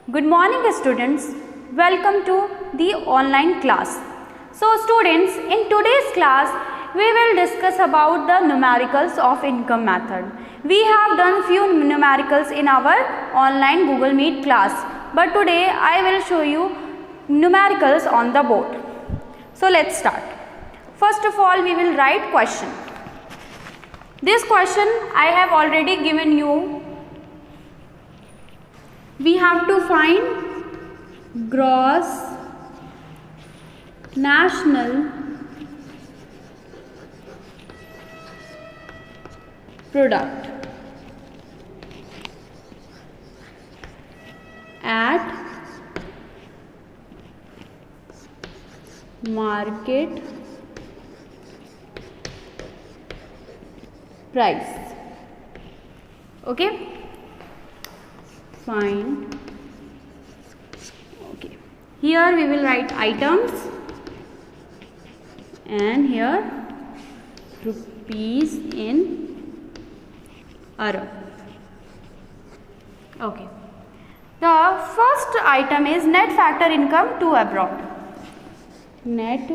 Good morning students, welcome to the online class. So students, in today's class we will discuss about the numericals of income method. We have done few numericals in our online Google Meet class, but today I will show you numericals on the board. So let's start. First of all, we will write question. This question I have already given you. We have to find gross national product at market price. Okay. Find. Okay. Here we will write items and here rupees in Arab. Okay. The first item is net factor income to abroad. Net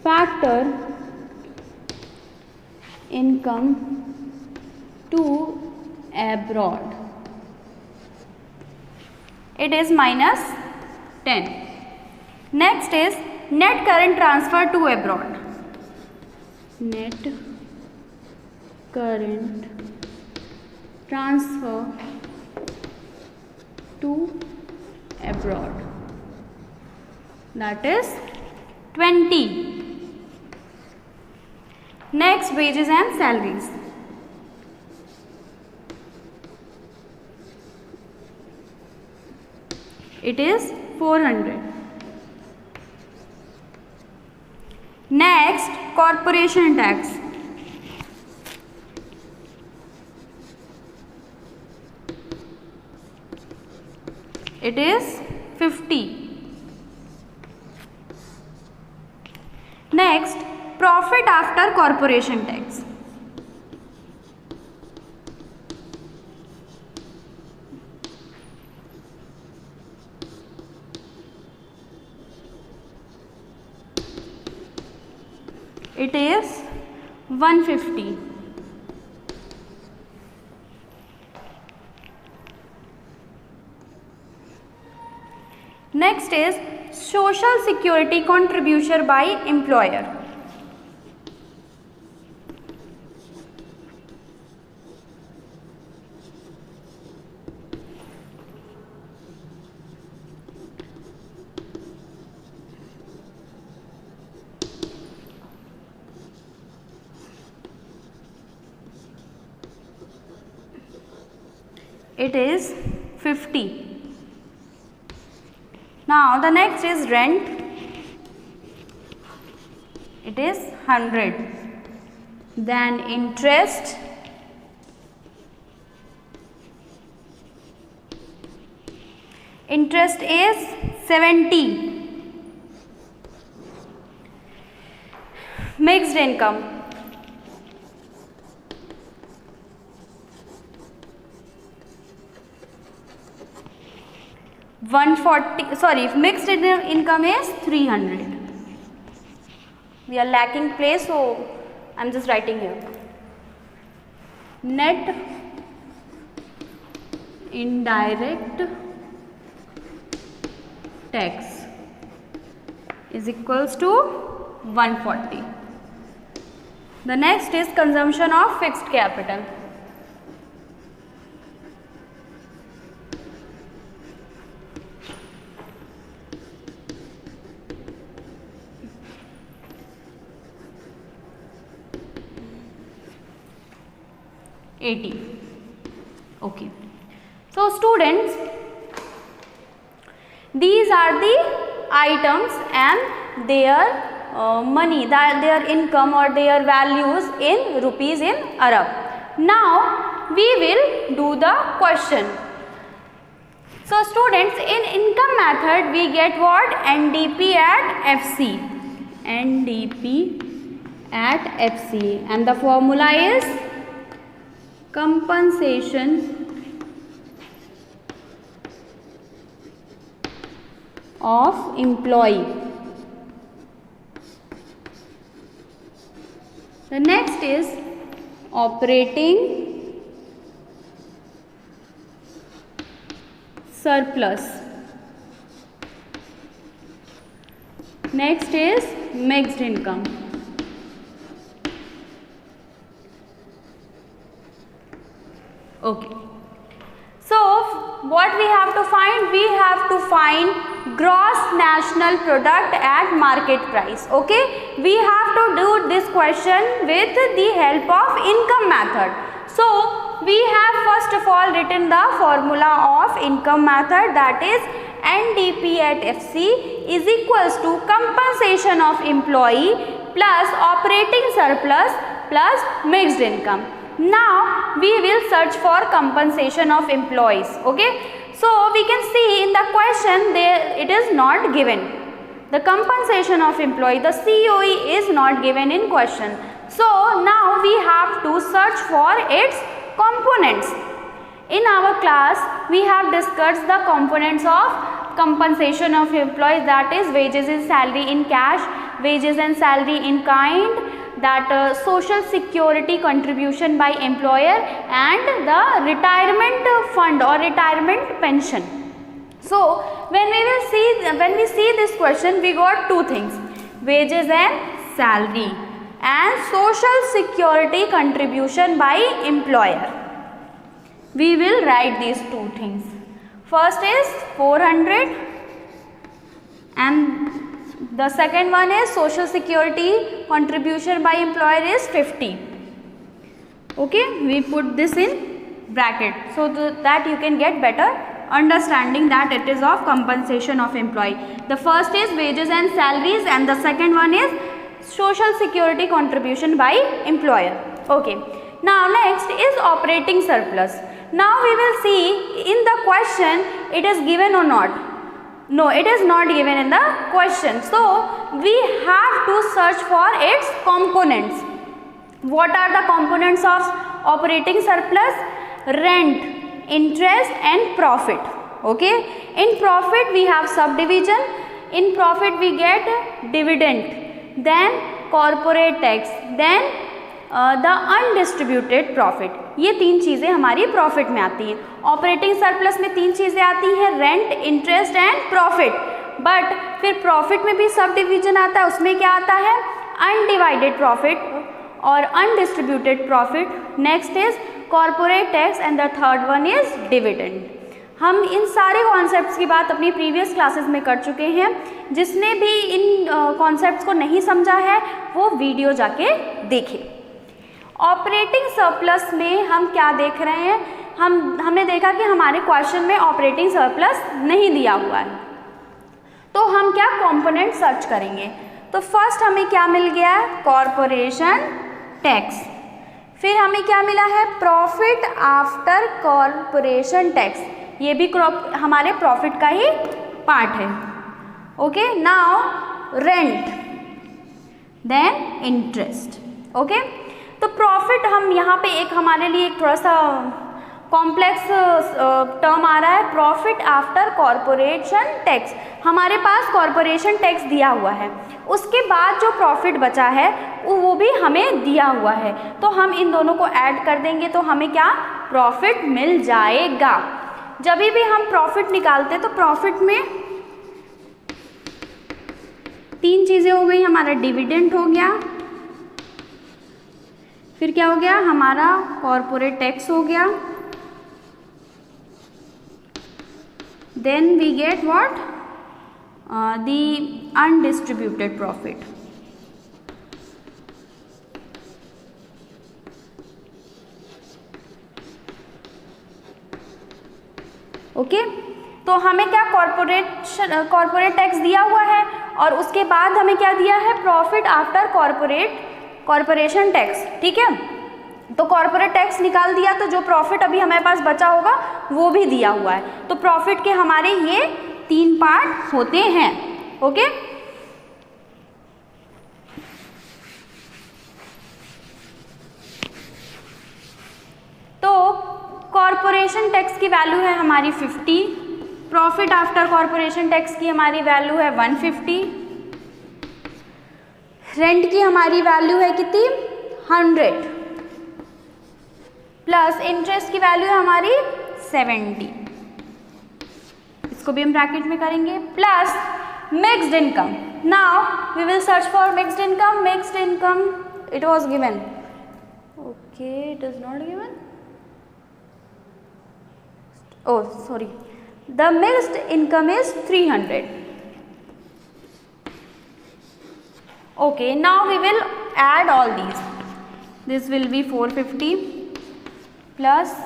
factor income to abroad. It is minus 10. Next is net current transfer to abroad. Net current transfer to abroad. That is 20. Next, wages and salaries. It is 400. Next, corporation tax. It is 50. Next, profit after corporation tax. It is 150. Next is social security contribution by employer. It is 50. Now the next is rent. It is 100. Then interest. Interest is 70. Mixed income. Mixed income is 300. We are lacking place, so I am just writing here. Net indirect tax is equals to 140. The next is consumption of fixed capital. Okay. So students, these are the items and their money, their income or their values in rupees in Arab. Now we will do the question. So students, in income method we get what? NDP at FC. NDP at FC, and the formula is compensation of employee. The next is operating surplus. Next is mixed income. Okay. So what we have to find? We have to find gross national product at market price. Okay. We have to do this question with the help of income method. So we have first of all written the formula of income method, that is NDP at FC is equals to compensation of employee plus operating surplus plus mixed income. Now we will search for compensation of employees. Okay, so we can see in the question there it is not given. The compensation of employee, the COE is not given in question. So now we have to search for its components. In our class we have discussed the components of compensation of employees, that is wages and salary in cash, wages and salary in kind, that social security contribution by employer, and the retirement fund or retirement pension. So when we see this question, we got two things, wages and salary and social security contribution by employer. We will write these two things. First is 400 and the second one is social security contribution by employer is 50. Okay, we put this in bracket so that you can get better understanding that it is of compensation of employee. The first is wages and salaries and the second one is social security contribution by employer. Okay, now next is operating surplus. Now we will see in the question it is given or not. No, it is not given in the question. So we have to search for its components. What are the components of operating surplus? Rent, interest and profit. Okay, in profit we have subdivision, in profit we get dividend, then corporate tax, then the undistributed profit. ये तीन चीज़ें हमारी profit में आती हैं. Operating surplus में तीन चीज़ें आती हैं, rent, interest and profit. But फिर प्रॉफिट में भी सब डिवीजन आता है, उसमें क्या आता है? अनडिवाइडेड प्रॉफिट और undistributed profit. Next is corporate tax and the third one is dividend. हम इन सारे कॉन्सेप्ट्स की बात अपनी प्रीवियस क्लासेस में कर चुके हैं. जिसने भी इन कॉन्सेप्ट्स को नहीं समझा है वो वीडियो जाके देखें. ऑपरेटिंग सरप्लस में हम क्या देख रहे हैं? हमने देखा कि हमारे क्वेश्चन में ऑपरेटिंग सरप्लस नहीं दिया हुआ है, तो हम क्या कंपोनेंट सर्च करेंगे. तो फर्स्ट हमें क्या मिल गया है? Corporation tax. फिर हमें क्या मिला है? Profit after corporation tax. ये भी हमारे प्रॉफिट का ही पार्ट है. Okay, now rent, then interest. Okay, तो प्रॉफिट हम यहाँ पे एक हमारे लिए एक थोड़ा सा कॉम्प्लेक्स टर्म आ रहा है, प्रॉफिट आफ्टर कॉरपोरेशन टैक्स. हमारे पास कॉरपोरेशन टैक्स दिया हुआ है, उसके बाद जो प्रॉफिट बचा है वो भी हमें दिया हुआ है. तो हम इन दोनों को ऐड कर देंगे तो हमें क्या? प्रॉफिट मिल जाएगा. जब भी हम प्रॉफिट निकालते तो प्रॉफिट में तीन चीज़ें हो गई. हमारा डिविडेंड हो गया, फिर क्या हो गया? हमारा कॉर्पोरेट टैक्स हो गया, then we get what? The undistributed profit. Okay, तो हमें क्या? कॉर्पोरेट टैक्स दिया हुआ है और उसके बाद हमें क्या दिया है? Profit after corporation tax. ठीक है, तो कॉर्पोरेट टैक्स निकाल दिया तो जो प्रॉफिट अभी हमारे पास बचा होगा वो भी दिया हुआ है. तो प्रॉफिट के हमारे ये तीन पार्ट होते हैं. ओके, तो कॉर्पोरेशन टैक्स की वैल्यू है हमारी 50. प्रॉफिट आफ्टर कॉरपोरेशन टैक्स की हमारी वैल्यू है 150, रेंट की हमारी वैल्यू है कितनी 100, प्लस इंटरेस्ट की वैल्यू है हमारी 70, इसको भी हम ब्रैकेट में करेंगे, plus mixed income. Now we will search for mixed income. Mixed income it was given, okay, it is not given, oh sorry, the mixed income is 300. Okay, now we will add all these. This will be 450 plus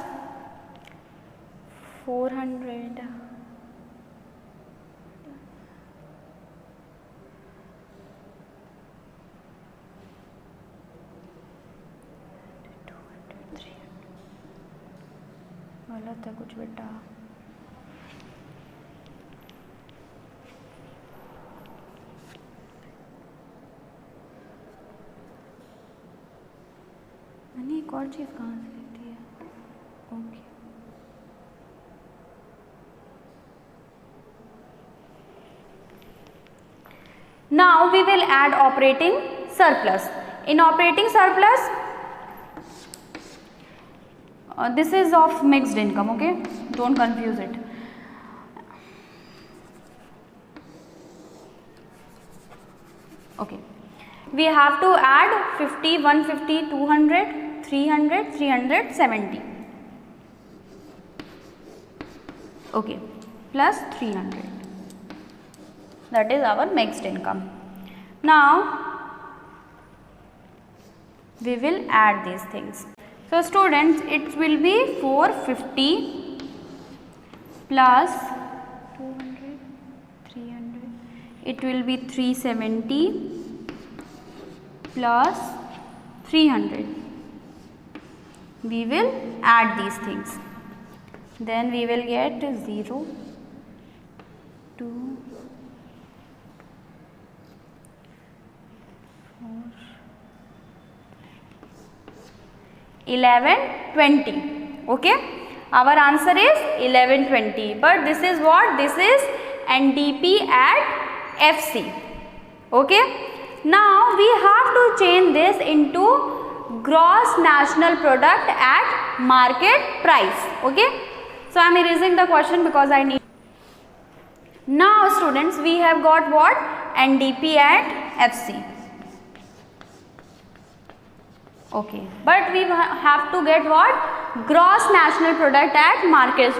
400 गलत है कुछ बेटा. मैंने एक और चीज़ कहाँ से लेती है. Okay, now we will add operating surplus. In operating surplus, this is of mixed income, okay, don't confuse it. Okay, we have to add 50, 150, 200, 300, 370, okay, plus 300, that is our mixed income. Now we will add these things. So students, it will be 450 plus 200, 300, it will be 370 plus 300. We will add these things. Then we will get 0, 2, 4, 11, 20. Okay, our answer is 11, 20. But this is what? This is NDP at FC. Okay, now we have to change this into gross national product at market price. Okay, so I am erasing the question because I need. Now students, we have got what? NDP at FC. Okay, but we have to get what? Gross national product at market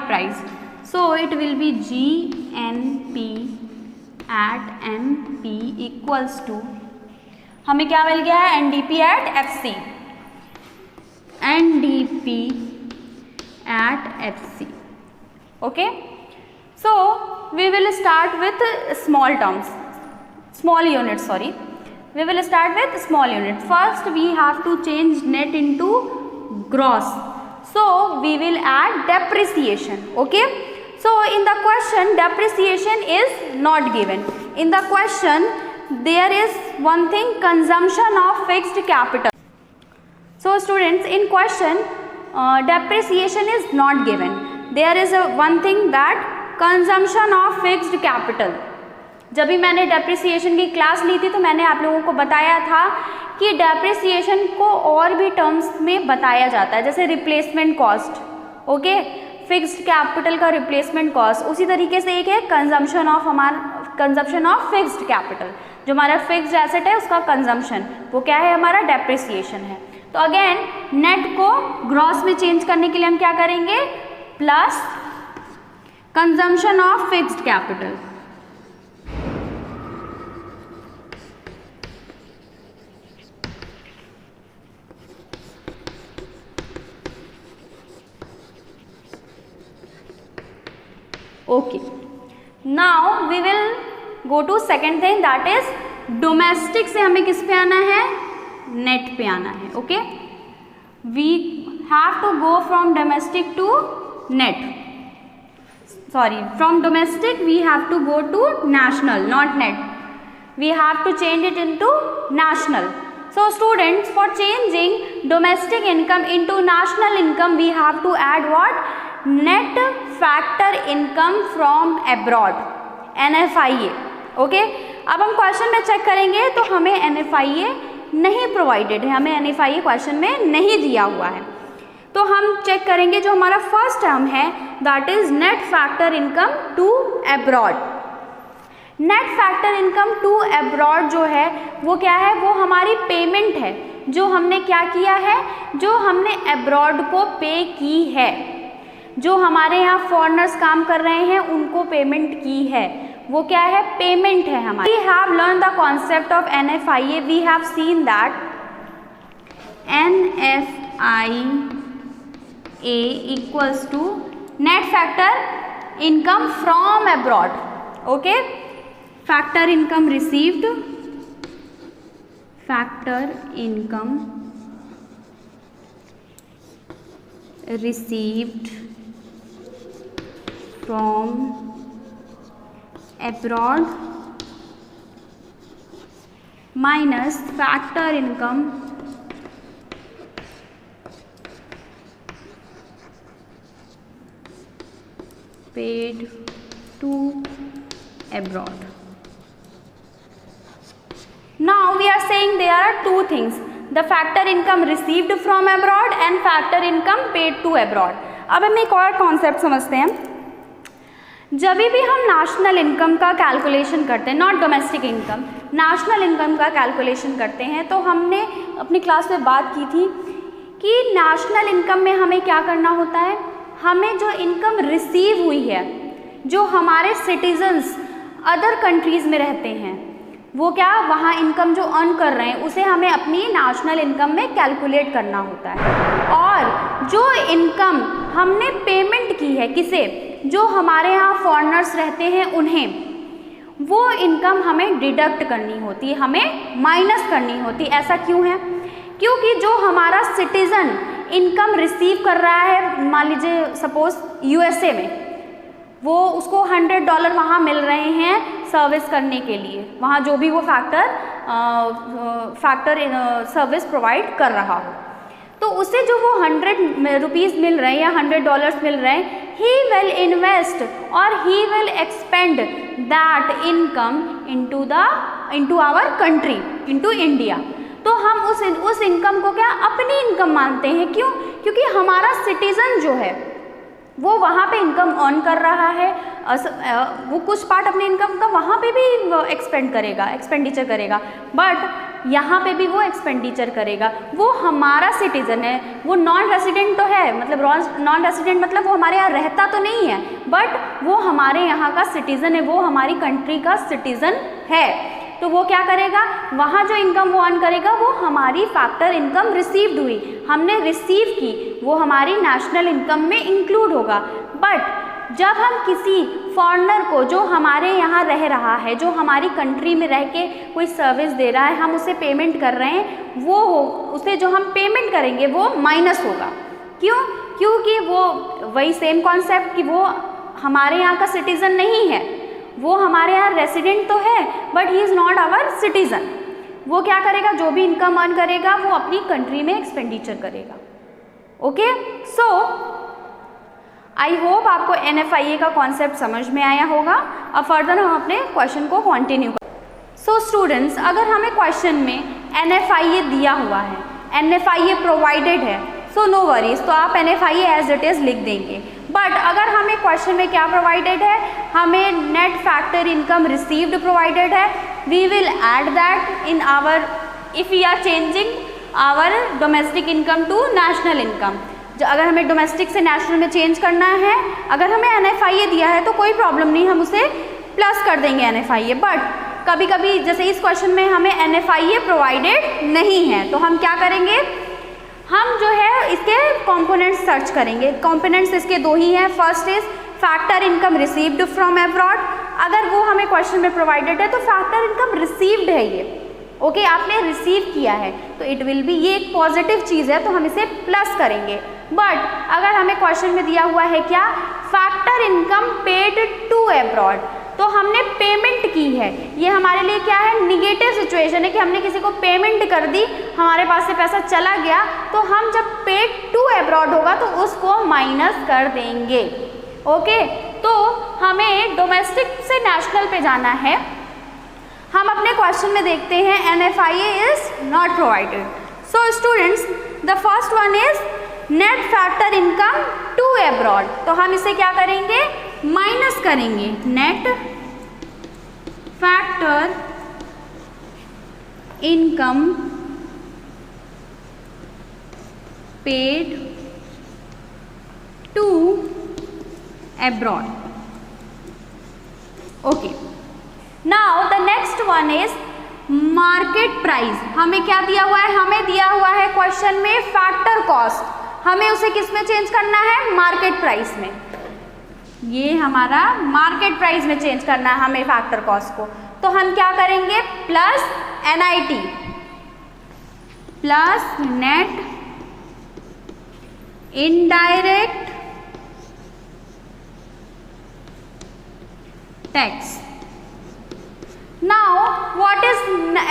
price. So it will be GNP at MP equals to, हमें क्या मिल गया है? NDP at FC. NDP at FC. Okay, so we will start with small terms, small units, sorry. We will start with small units. First we have to change net into gross. So we will add depreciation. Okay. So in the question depreciation is not given. In the question there is one thing, consumption of fixed capital. So students, in question depreciation is not given. There is one thing, that consumption of fixed capital. जब भी मैंने depreciation की class ली थी तो मैंने आप लोगों को बताया था कि डेप्रिसिएशन को और भी टर्म्स में बताया जाता है, जैसे replacement cost. Okay, fixed capital का रिप्लेसमेंट कॉस्ट. उसी तरीके से एक है कंजम्पशन ऑफ फिक्स्ड कैपिटल, जो हमारा फिक्स्ड एसेट है उसका कंजम्पशन, वो क्या है? हमारा डेप्रिसिएशन है. तो अगेन नेट को ग्रॉस में चेंज करने के लिए हम क्या करेंगे? Plus consumption of fixed capital. Okay, now we will go to second thing, that is domestic से हमें किस पे आना है? नेट पे आना है. Okay, we have to go from domestic to net. Sorry, from domestic we have to go to national, not net. We have to change it into national. So students, for changing domestic income into national income we have to add what? Net factor income from abroad, NFIA। Okay, अब हम question में check करेंगे तो हमें NFIA नहीं provided है, हमें NFIA question में नहीं दिया हुआ है। तो हम चेक करेंगे जो हमारा फर्स्ट टर्म है that is net factor income to abroad. Net factor income to abroad जो है वो क्या है, वो हमारी पेमेंट है जो हमने क्या किया है, जो हमने एब्रॉड को पे की है, जो हमारे यहाँ फॉरेनर्स काम कर रहे हैं उनको पेमेंट की है, वो क्या है, पेमेंट है हमारी। We have learn the concept of NFIA, we have seen that NFIA equals to net factor income from abroad. Okay, factor income received, factor income received from abroad minus factor income paid to abroad. Now we are saying there are two things, the factor income received from abroad and factor income paid to abroad. अब हम एक और concept समझते हैं। जब भी हम national income का कैलकुलेशन करते हैं, not domestic income, national income का कैलकुलेशन करते हैं, तो हमने अपनी क्लास में बात की थी कि नेशनल इनकम में हमें क्या करना होता है, हमें जो इनकम रिसीव हुई है, जो हमारे सिटीजन्स अदर कंट्रीज़ में रहते हैं, वो क्या वहाँ इनकम जो अर्न कर रहे हैं उसे हमें अपनी नेशनल इनकम में कैलकुलेट करना होता है। और जो इनकम हमने पेमेंट की है किसे, जो हमारे यहाँ फॉरेनर्स रहते हैं उन्हें, वो इनकम हमें डिडक्ट करनी होती है, हमें माइनस करनी होती है। ऐसा क्यों है, क्योंकि जो हमारा सिटीज़न इनकम रिसीव कर रहा है, मान लीजिए सपोज USA में, वो उसको $100 वहाँ मिल रहे हैं सर्विस करने के लिए, वहाँ जो भी वो फैक्टर सर्विस प्रोवाइड कर रहा हो, तो उसे जो वो 100 रुपीज़ मिल रहे हैं या $100 मिल रहे हैं, ही विल इन्वेस्ट और he will expend that income into our country, into India. तो हम उस इनकम को क्या अपनी इनकम मानते हैं। क्यों, क्योंकि हमारा सिटीज़न जो है वो वहाँ पे इनकम अर्न कर रहा है, वो कुछ पार्ट अपने इनकम का वहाँ पे भी एक्सपेंडिचर करेगा, बट यहाँ पे भी वो एक्सपेंडिचर करेगा। वो हमारा सिटीज़न है, वो नॉन रेसिडेंट तो है, मतलब नॉन रेसिडेंट मतलब वो हमारे यहाँ रहता तो नहीं है, बट वो हमारे यहाँ का सिटीज़न है, वो हमारी कंट्री का सिटीज़न है। तो वो क्या करेगा, वहाँ जो इनकम वो अर्न करेगा वो हमारी फैक्टर इनकम रिसीव्ड हुई, हमने रिसीव की, वो हमारी नेशनल इनकम में इंक्लूड होगा। बट जब हम किसी फॉरेनर को जो हमारे यहाँ रह रहा है, जो हमारी कंट्री में रह के कोई सर्विस दे रहा है, हम उसे पेमेंट कर रहे हैं, उसे जो हम पेमेंट करेंगे वो माइनस होगा। क्यों, क्योंकि वो वही सेम कॉन्सेप्ट कि वो हमारे यहाँ का सिटीज़न नहीं है, वो हमारे यहाँ रेसिडेंट तो है but he is not our citizen. वो क्या करेगा, जो भी इनकम अर्न करेगा वो अपनी कंट्री में एक्सपेंडिचर करेगा। ओके, सो आई होप आपको NFIA का कॉन्सेप्ट समझ में आया होगा। अब फर्दर हम अपने क्वेश्चन को कंटिन्यू करें। सो स्टूडेंट्स, अगर हमें क्वेश्चन में NFIA दिया हुआ है, NFIA प्रोवाइडेड है, सो नो वरीज, तो आप NFIA एज इट इज़ लिख देंगे। बट अगर हमें क्वेश्चन में क्या प्रोवाइडेड है, हमें net factor income received provided है, we will add that in our, if we are changing our domestic income to national income. अगर हमें डोमेस्टिक से नेशनल में चेंज करना है, अगर हमें NFIA दिया है तो कोई प्रॉब्लम नहीं, हम उसे प्लस कर देंगे NFIA। बट कभी कभी जैसे इस क्वेश्चन में हमें NFIA प्रोवाइडेड नहीं है, तो हम क्या करेंगे, हम जो है इसके कंपोनेंट्स सर्च करेंगे। कंपोनेंट्स इसके दो ही हैं, first is factor income received from abroad, अगर वो हमें क्वेश्चन में प्रोवाइडेड है तो फैक्टर इनकम रिसीव्ड है ये, ओके, आपने रिसीव किया है तो इट विल बी, ये एक पॉजिटिव चीज़ है तो हम इसे प्लस करेंगे। बट अगर हमें क्वेश्चन में दिया हुआ है क्या, factor income paid to abroad, तो हमने पेमेंट की है, ये हमारे लिए क्या है, निगेटिव सिचुएशन है कि हमने किसी को पेमेंट कर दी, हमारे पास से पैसा चला गया, तो हम जब पेड टू अब्रॉड होगा तो उसको माइनस कर देंगे। ओके, तो हमें डोमेस्टिक से नेशनल पे जाना है। हम अपने क्वेश्चन में देखते हैं NFIA is not provided. So students, the first one is net factor income to abroad. तो हम इसे क्या करेंगे, माइनस करेंगे, net factor income paid to abroad. Okay. Now the next one is market price. हमें क्या दिया हुआ है, हमें दिया हुआ है क्वेश्चन में फैक्टर कॉस्ट, हमें उसे किस में चेंज करना है, मार्केट प्राइस में। ये हमारा मार्केट प्राइस में चेंज करना है हमें फैक्टर कॉस्ट को। तो हम क्या करेंगे, plus NIT plus net indirect tax. Now what is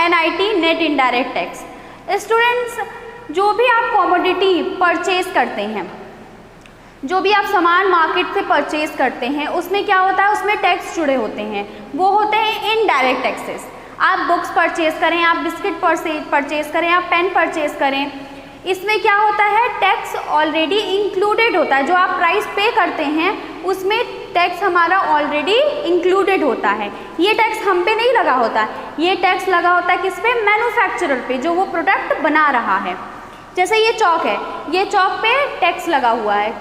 NIT, net indirect tax. Students, जो भी आप कमोडिटी परचेज करते हैं, जो भी आप सामान मार्केट से परचेज करते हैं, उसमें क्या होता है, उसमें टैक्स जुड़े होते हैं, वो होते हैं इनडायरेक्ट टैक्सेस। आप बुक्स परचेज करें, आप बिस्किट परचेज करें, आप पेन परचेज करें, इसमें क्या होता है, टैक्स ऑलरेडी इंक्लूडेड होता है। जो आप प्राइस पे करते हैं उसमें टैक्स हमारा ऑलरेडी इंक्लूडेड होता है। ये टैक्स हम पे नहीं लगा होता, ये टैक्स लगा होता है किस पे, मैन्युफैक्चरर पे, जो वो प्रोडक्ट बना रहा है। जैसे ये चौक है, ये चौक पे टैक्स लगा हुआ है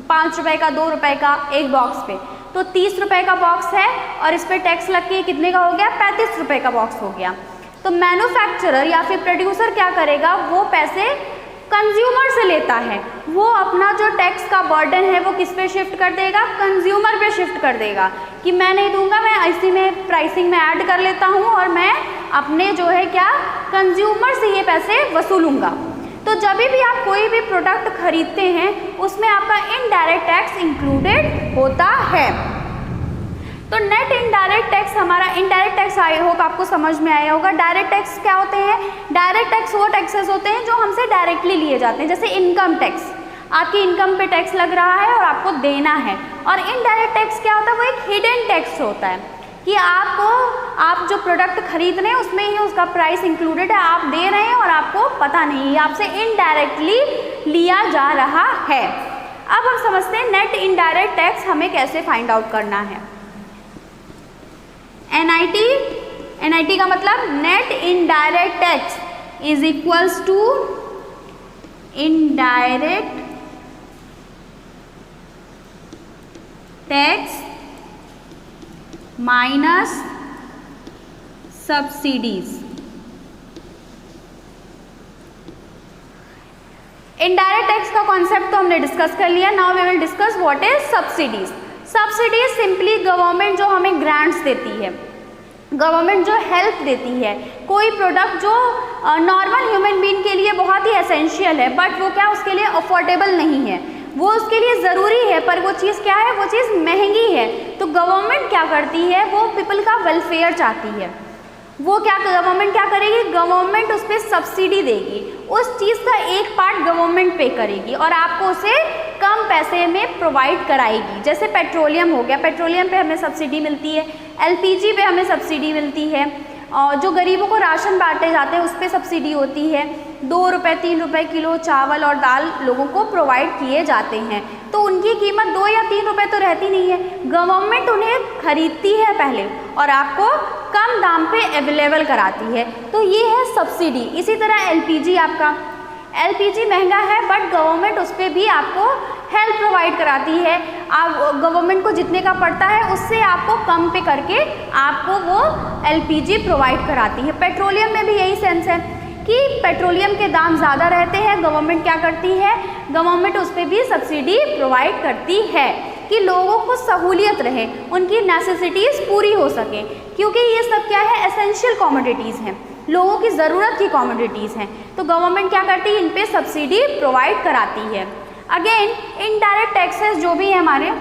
5 रुपये का, 2 रुपये का एक बॉक्स पे, तो 30 रुपये का बॉक्स है और इस पर टैक्स लग के कितने का हो गया, 35 रुपये का बॉक्स हो गया। तो मैन्युफैक्चरर या फिर प्रोड्यूसर क्या करेगा, वो पैसे कंज्यूमर से लेता है, वो अपना जो टैक्स का बर्डन है वो किस पे शिफ्ट कर देगा, कंज्यूमर पे शिफ्ट कर देगा कि मैं नहीं दूंगा, मैं इसी में प्राइसिंग में ऐड कर लेता हूँ और मैं अपने जो है क्या, कंज्यूमर से ये पैसे वसूलूंगा। तो जब भी आप कोई भी प्रोडक्ट खरीदते हैं उसमें आपका इनडायरेक्ट टैक्स इंक्लूडेड होता है। तो नेट इनडायरेक्ट टैक्स हमारा, इनडायरेक्ट टैक्स आई होप आपको समझ में आया होगा। डायरेक्ट टैक्स क्या होते हैं, डायरेक्ट टैक्स वो टैक्सेस होते हैं जो हमसे डायरेक्टली लिए जाते हैं। जैसे इनकम टैक्स, आपकी इनकम पे टैक्स लग रहा है और आपको देना है। और इनडायरेक्ट टैक्स क्या होता है, वो एक हिडन टैक्स होता है कि आप जो प्रोडक्ट खरीद रहे हैं उसमें ही उसका प्राइस इंक्लूडेड है, आप दे रहे हैं और आपको पता नहीं है, आपसे इनडायरेक्टली लिया जा रहा है। अब हम समझते हैं नेट इनडायरेक्ट टैक्स हमें कैसे फाइंड आउट करना है। NIT का मतलब net indirect tax is equals to indirect tax minus subsidies. Indirect tax का कॉन्सेप्ट तो हमने डिस्कस कर लिया। Now we will discuss what is subsidies. Subsidies simply government जो हमें ग्रांट्स देती है, गवर्नमेंट जो हेल्प देती है, कोई प्रोडक्ट जो नॉर्मल ह्यूमन बीइंग के लिए बहुत ही एसेंशियल है बट वो क्या उसके लिए अफोर्डेबल नहीं है, वो उसके लिए ज़रूरी है पर वो चीज़ क्या है, वो चीज़ महंगी है। तो गवर्नमेंट क्या करती है, वो पीपल का वेलफेयर चाहती है। वो क्या गवर्नमेंट क्या करेगी, गवर्नमेंट उस पर सब्सिडी देगी, उस चीज़ का एक पार्ट गवर्नमेंट पे करेगी और आपको उसे कम पैसे में प्रोवाइड कराएगी। जैसे पेट्रोलियम हो गया, पेट्रोलियम पे हमें सब्सिडी मिलती है, LPG पे हमें सब्सिडी मिलती है, और जो गरीबों को राशन बांटे जाते हैं उस पर सब्सिडी होती है। 2 रुपये 3 रुपये किलो चावल और दाल लोगों को प्रोवाइड किए जाते हैं, तो उनकी कीमत 2 या 3 रुपये तो रहती नहीं है, गवर्नमेंट उन्हें खरीदती है पहले और आपको कम दाम पे अवेलेबल कराती है, तो ये है सब्सिडी। इसी तरह LPG, आपका LPG महंगा है बट गवर्नमेंट उस पर भी आपको हेल्प प्रोवाइड कराती है। आप गवर्नमेंट को जितने का पड़ता है उससे आपको कम पे करके आपको वो LPG प्रोवाइड कराती है। पेट्रोलियम में भी यही सेंस है कि पेट्रोलियम के दाम ज़्यादा रहते हैं, गवर्नमेंट क्या करती है, गवर्नमेंट उस पर भी सब्सिडी प्रोवाइड करती है कि लोगों को सहूलियत रहे, उनकी नेसेसिटीज़ पूरी हो सके, क्योंकि ये सब क्या है, एसेंशियल कमोडिटीज़ हैं, लोगों की ज़रूरत की कमोडिटीज़ हैं। तो गवर्नमेंट क्या करती है, इन पे सब्सिडी प्रोवाइड कराती है। अगेन इनडायरेक्ट टैक्सेस जो भी है हमारे,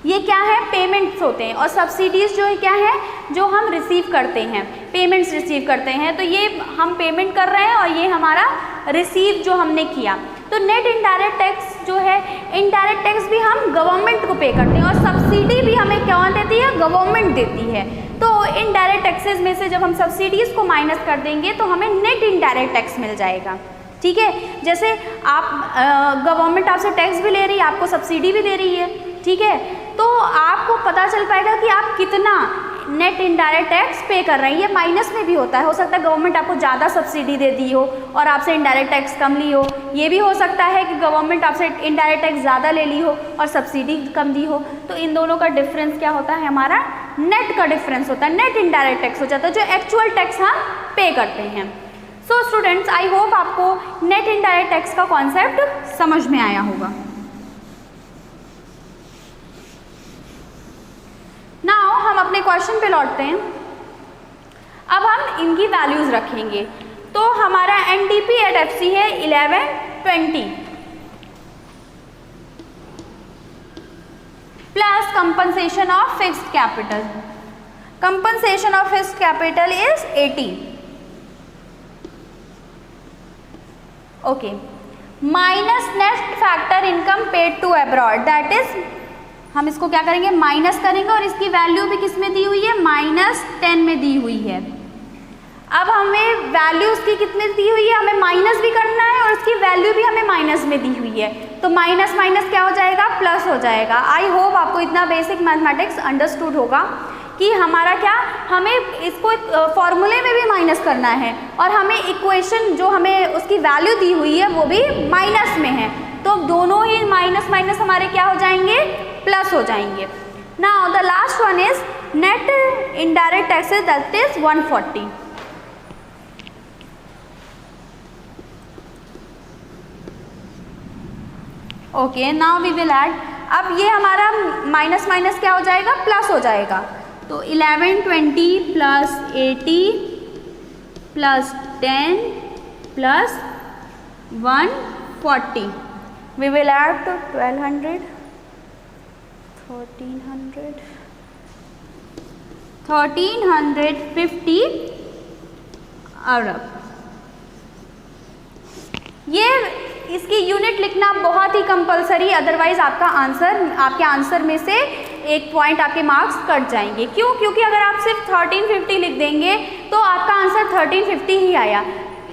ये क्या है, पेमेंट्स होते हैं, और सब्सिडीज़ जो है क्या है, जो हम रिसीव करते हैं, पेमेंट्स रिसीव करते हैं। तो ये हम पेमेंट कर रहे हैं और ये हमारा रिसीव जो हमने किया। तो नेट इनडायरेक्ट टैक्स जो है, इनडायरेक्ट टैक्स भी हम गवर्नमेंट को पे करते हैं और सब्सिडी भी हमें कौन देती है? गवर्नमेंट देती है। तो इनडायरेक्ट टैक्सेस में से जब हम सब्सिडीज़ को माइनस कर देंगे तो हमें नेट इनडायरेक्ट टैक्स मिल जाएगा। ठीक है, जैसे आप गवर्नमेंट आपसे टैक्स भी ले रही है, आपको सब्सिडी भी दे रही है, ठीक है, तो आपको पता चल पाएगा कि आप कितना नेट इनडायरेक्ट टैक्स पे कर रहे हैं। ये माइनस में भी होता है, हो सकता है गवर्नमेंट आपको ज़्यादा सब्सिडी दे दी हो और आपसे इनडायरेक्ट टैक्स कम ली हो। ये भी हो सकता है कि गवर्नमेंट आपसे इनडायरेक्ट टैक्स ज़्यादा ले ली हो और सब्सिडी कम दी हो। तो इन दोनों का डिफरेंस क्या होता है? हमारा नेट का डिफरेंस होता है, नेट इनडायरेक्ट टैक्स हो जाता है, जो एक्चुअल टैक्स हम पे करते हैं। सो स्टूडेंट्स, आई होप आपको नेट इनडायरेक्ट टैक्स का कॉन्सेप्ट समझ में आया होगा। नाउ हम अपने क्वेश्चन पे लौटते हैं। अब हम इनकी वैल्यूज रखेंगे। तो हमारा एनडीपी एट एफसी है 1120 plus compensation of fixed capital. Compensation of fixed capital is 80। Okay, minus net factor income paid to abroad, that is हम इसको क्या करेंगे? माइनस करेंगे और इसकी वैल्यू भी किस में दी हुई है? -10 में दी हुई है। अब हमें वैल्यू उसकी कितने दी हुई है? हमें माइनस भी करना है और उसकी वैल्यू भी हमें माइनस में दी हुई है। तो माइनस माइनस क्या हो जाएगा? प्लस हो जाएगा। आई होप आपको इतना बेसिक मैथमेटिक्स अंडरस्टूड होगा कि हमारा क्या, हमें इसको एक फॉर्मूले में भी माइनस करना है और हमें इक्वेशन जो हमें उसकी वैल्यू दी हुई है वो भी माइनस में है। तो दोनों ही माइनस माइनस हमारे क्या हो जाएंगे? प्लस हो जाएंगे। Now the last one is net indirect taxes, that is 140। Okay, now we will add. अब ये हमारा माइनस माइनस क्या हो जाएगा? प्लस हो जाएगा। तो 1120 plus 80 plus 10 plus 140, we will add to 1200, 1300, 1350 अरब। ये इसकी यूनिट लिखना बहुत ही कंपलसरी, अदरवाइज आपके आंसर में से एक पॉइंट आपके मार्क्स कट जाएंगे। क्यों? क्योंकि अगर आप सिर्फ 1350 लिख देंगे तो आपका आंसर 1350 ही आया,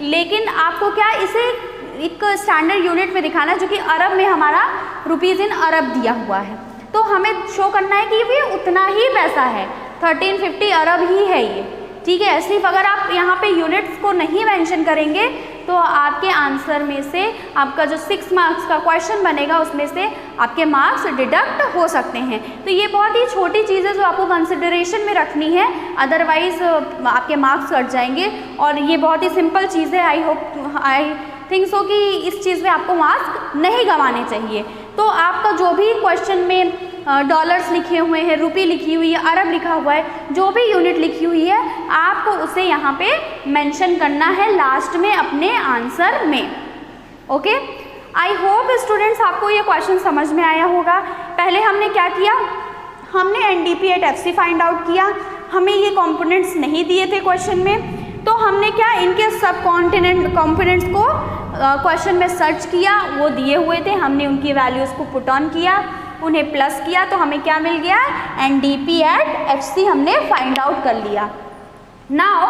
लेकिन आपको क्या इसे एक स्टैंडर्ड यूनिट में दिखाना है जो कि अरब में हमारा रुपीज़ इन अरब दिया हुआ है। तो हमें शो करना है कि ये उतना ही पैसा है, 1350 अरब ही है ये, ठीक है। सिर्फ अगर आप यहाँ पे यूनिट्स को नहीं मेंशन करेंगे तो आपके आंसर में से आपका जो 6 मार्क्स का क्वेश्चन बनेगा उसमें से आपके मार्क्स डिडक्ट हो सकते हैं। तो ये बहुत ही छोटी चीज़ है जो आपको कंसिडरेशन में रखनी है, अदरवाइज आपके मार्क्स कट जाएंगे। और ये बहुत ही सिंपल चीज़ है, आई थिंक सो कि इस चीज़ में आपको मार्क्स नहीं गंवाने चाहिए। तो आपका जो भी क्वेश्चन में डॉलर्स लिखे हुए हैं, रुपी लिखी हुई है, अरब लिखा हुआ है, जो भी यूनिट लिखी हुई है आपको उसे यहाँ पे मेंशन करना है लास्ट में अपने आंसर में। ओके, आई होप स्टूडेंट्स आपको ये क्वेश्चन समझ में आया होगा। पहले हमने क्या किया, हमने NDP at FC find out किया। हमें ये कॉम्पोनेंट्स नहीं दिए थे क्वेश्चन में, तो हमने क्या इनके सब कॉम्पोनेंट्स को क्वेश्चन में सर्च किया, वो दिए हुए थे, हमने उनकी वैल्यूज़ को पुट ऑन किया, उन्हें प्लस किया, तो हमें क्या मिल गया? एनडीपी एट एफसी हमने फाइंड आउट कर लिया। नाउ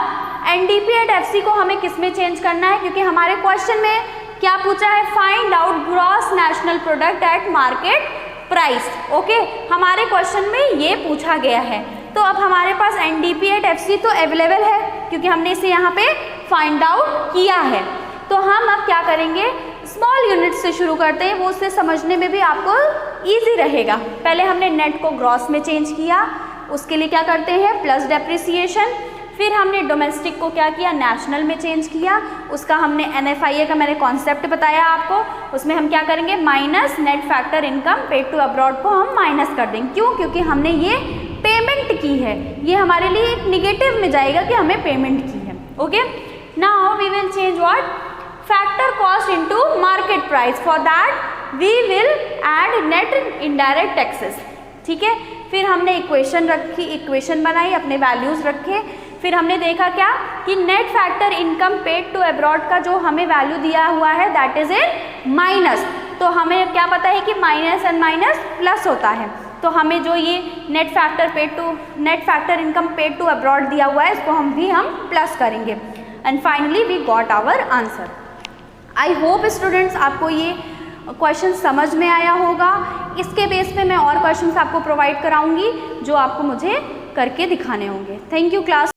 एनडीपी एट एफसी को हमें किस में चेंज करना है, क्योंकि हमारे क्वेश्चन में क्या पूछा है? Find out gross national product at market price. Okay, हमारे क्वेश्चन में ये पूछा गया है। तो अब हमारे पास एनडीपी एट एफसी तो अवेलेबल है क्योंकि हमने इसे यहाँ पे फाइंड आउट किया है। तो हम अब क्या करेंगे, स्मॉल यूनिट से शुरू करते हैं, वो उससे समझने में भी आपको इजी रहेगा। पहले हमने नेट को ग्रॉस में चेंज किया, उसके लिए क्या करते हैं? Plus depreciation. फिर हमने डोमेस्टिक को क्या किया? नेशनल में चेंज किया। उसका हमने NFIA का मैंने कॉन्सेप्ट बताया आपको, उसमें हम क्या करेंगे? Minus net factor income paid to abroad को हम माइनस कर देंगे। क्यों? क्योंकि हमने ये पेमेंट की है, ये हमारे लिए एक निगेटिव में जाएगा कि हमें पेमेंट की है। Okay, now we will change what? Factor cost into market price. For that we will add net indirect taxes. ठीक है, फिर हमने इक्वेशन बनाई, अपने वैल्यूज़ रखे। फिर हमने देखा क्या कि net factor income paid to abroad का जो हमें वैल्यू दिया हुआ है दैट इज इन माइनस। तो हमें क्या पता है कि माइनस एंड माइनस प्लस होता है, तो हमें जो ये net factor income paid to abroad दिया हुआ है इसको हम प्लस करेंगे and finally we got our answer. I hope students आपको ये क्वेश्चन समझ में आया होगा। इसके बेस पे मैं और क्वेश्चंस आपको प्रोवाइड कराऊंगी जो आपको मुझे करके दिखाने होंगे। Thank you class.